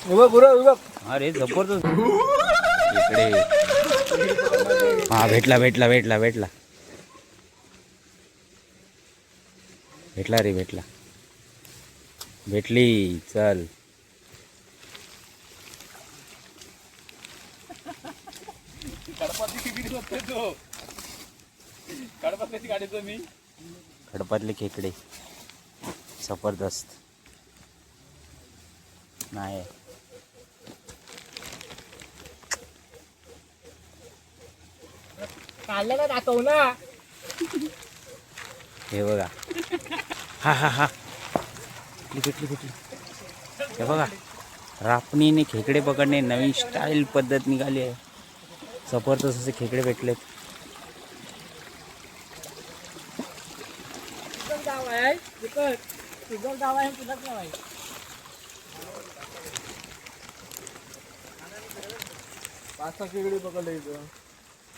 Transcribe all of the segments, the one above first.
अरे जबरदस्त इकडे हा भेटला भेटला भेटला भेटला भेटला रे भेटला भेटली चल खडपातले खेकडे जबरदस्त नाही काढलेला दाखव ना हे बघा हा हा हा भेटली भेटली हे बघा रापणीने खेकडे पकडणे नवीन स्टाईल पद्धत निघाली आहे जबरदस्त असे खेकडे भेटलेत गाव आहे तुझं गाव आहे तुझंच गाव आहे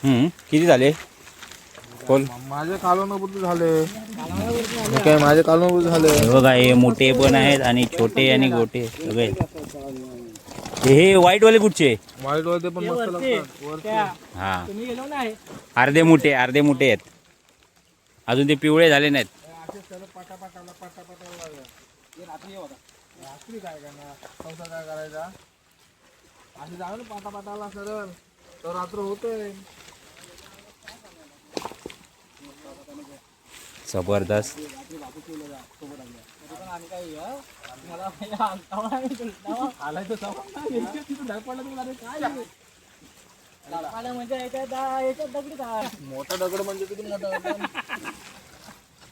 किती झाले बोल माझे कालवणापुरते झाले काय माझे कालवणापुरते झाले हे बघा हे मोठे पण आहेत आणि छोटे आणि गोटे सगळे हे व्हाईट वाले कुठचे वाईट वाले पण मस्त लागतात हा तुम्ही गेलो नाही अर्धे मोठे आहेत अजून ते पिवळे झाले नाहीत रात्री काय करणार पावसा काय करायचा असे जाऊ ना पाटापाटाला सरळ तर रात्र होतोय जबरदस्त मोठा दगड म्हणजे किती मोठा दगड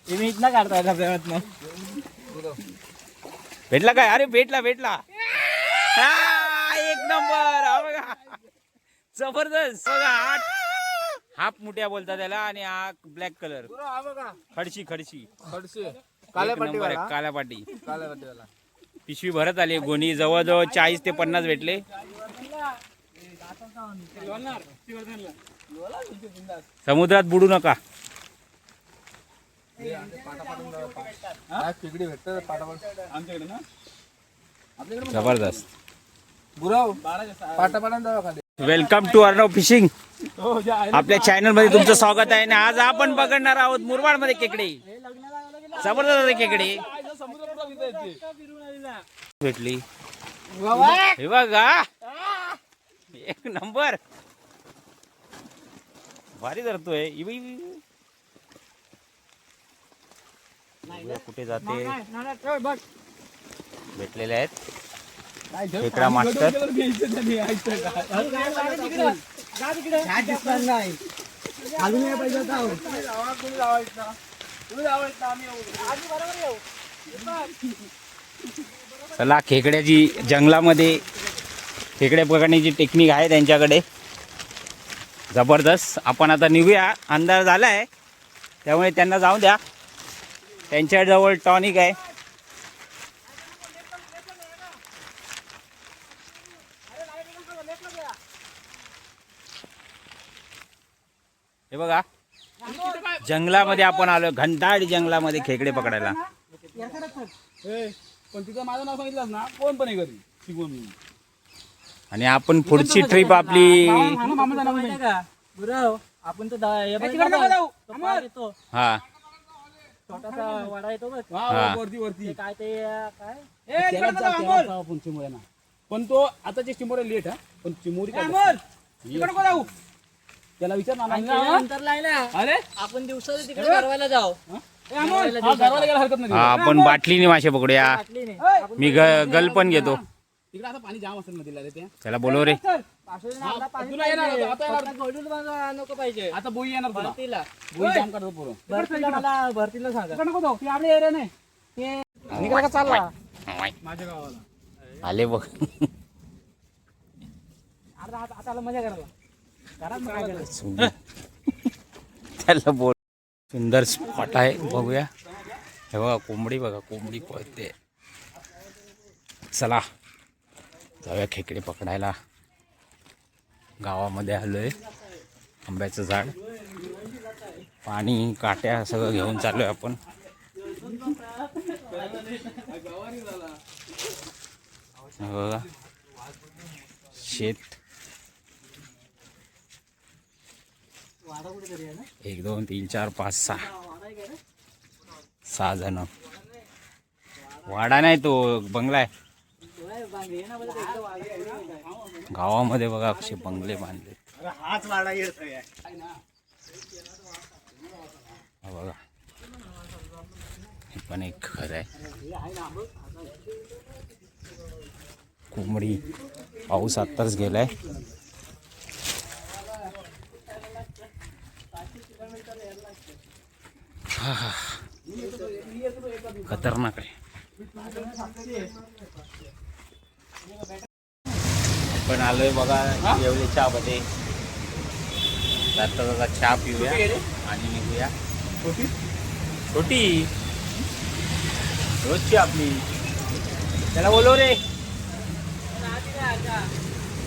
तुम्ही इथनं काढताय प्रयत्न भेटला काय अरे भेटला हा, एक नंबर हा बघा जबरदस्त बघा हाफ मुठ्या बोलतात त्याला आणि हा ब्लॅक कलर खडशी खडसे काल्या पाटी काल्यापाटीवाला पिशवी भरत आली गोणी जवळजवळ 40 ते 50 भेटले समुद्रात बुडू नका खेकडी भेटतात आमच्याकडे ना जबरदस्त गुराव पाटापाटान जावा खाली वेलकम टू अर्णव फिशिंग आपल्या चॅनल मध्ये तुमचं स्वागत आहे आणि आज आपण पकडणार आहोत मुरबाड मध्ये खेकडे जबरदस्त खेकडे भेटली हे बघा एक नंबर भारी धरतोय कुठे जाते भेटलेले आहेत खेकडा मास्टर चला खेकड्याची जंगलामध्ये खेकड्या पकडण्याची टेक्निक आहे त्यांच्याकडे जबरदस्त आपण आता निघूया अंधार झालाय त्यामुळे त्यांना जाऊ द्या त्यांच्याजवळ टॉनिक आहे हे बघा जंगलामध्ये आपण आलो घनदाट जंगलामध्ये खेकडे पकडायला पण तिथं माझं नाव सांगितलं ना कोण पण घरी शिकवून आणि आपण पुढची ट्रिप आपली आपण तो हा छोटासा वाडा येतो बघ वरती काय ते काय पण तो आताचे चिमोरे लेट हा पण चिमोरी त्याला विचार ना नंतर लायला अरे आपण दिवसाला तिकडे गरवायला जाऊ हरकत नाही हा आपण बाटलीने मासे पकडूया मी गल पण घेतो तिकडे आता पाणी जाम असेल नदीला रे त्या त्याला बोलव रे तुला येणार नको पाहिजे आता बोई येणार तुला भरतीला बोई जाम करतो पुरं भरतीला मला भरतीला सांगा नको जाऊ ती आपल्या एरिया नाही निघाला का चालला माझ्या गावाला आले बघ आता मजा करायला त्याला बोल सुंदर स्पॉट आहे बघूया हे बघा कोंबडी पळते चला जाऊया खेकडे पकडायला गावामध्ये आलोय आंब्याचं झाड पाणी काट्या सगळं घेऊन चाललोय आपण बघा शेत. वाडा कुठेतरी आहे ना 1 2 3 4 5 6 वाडा आहे का रे? 6 जण. वाडा नाही तो बंगला आहे. डोळा बांधले ना बरं एकदा वाडा आहे. गावामध्ये बघा कसे बंगले बांधले. हाच वाडा येत आहे. हा बघा हे पण एक घर आहे. कोंबडी. पाऊस आत्ताच गेलाय. हा हा खतरनाक आहे. आपण आलोय बघा येवले चहामध्ये. जाता जाता चहा पिऊया आणि निघूया. छोटी रोजची आपली. त्याला बोलव रे.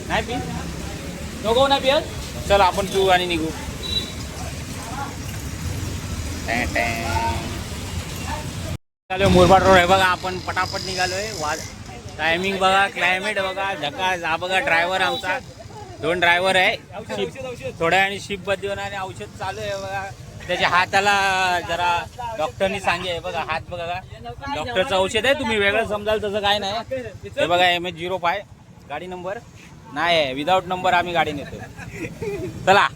नाही पी नको नाही पियत. चल आपण पिऊ आणि निघू. चालू मुरबाड रोड आहे बघा. आपण पटापट निघालोय. टायमिंग बघा, क्लायमेट बघा, झकास. हा बघा ड्रायव्हर आमचा. 2 ड्रायव्हर आहे. थोड्या आणि शिप बदलून आणि औषध चालू आहे बघा. त्याच्या हाताला जरा डॉक्टरनी सांगे बघा. हात बघा डॉक्टरचं औषध आहे. तुम्ही वेगळं समजाल तसं काय नाही. हे बघा MH05 गाडी नंबर नाही आहे. विदाऊट नंबर आम्ही गाडी नेतो. चला.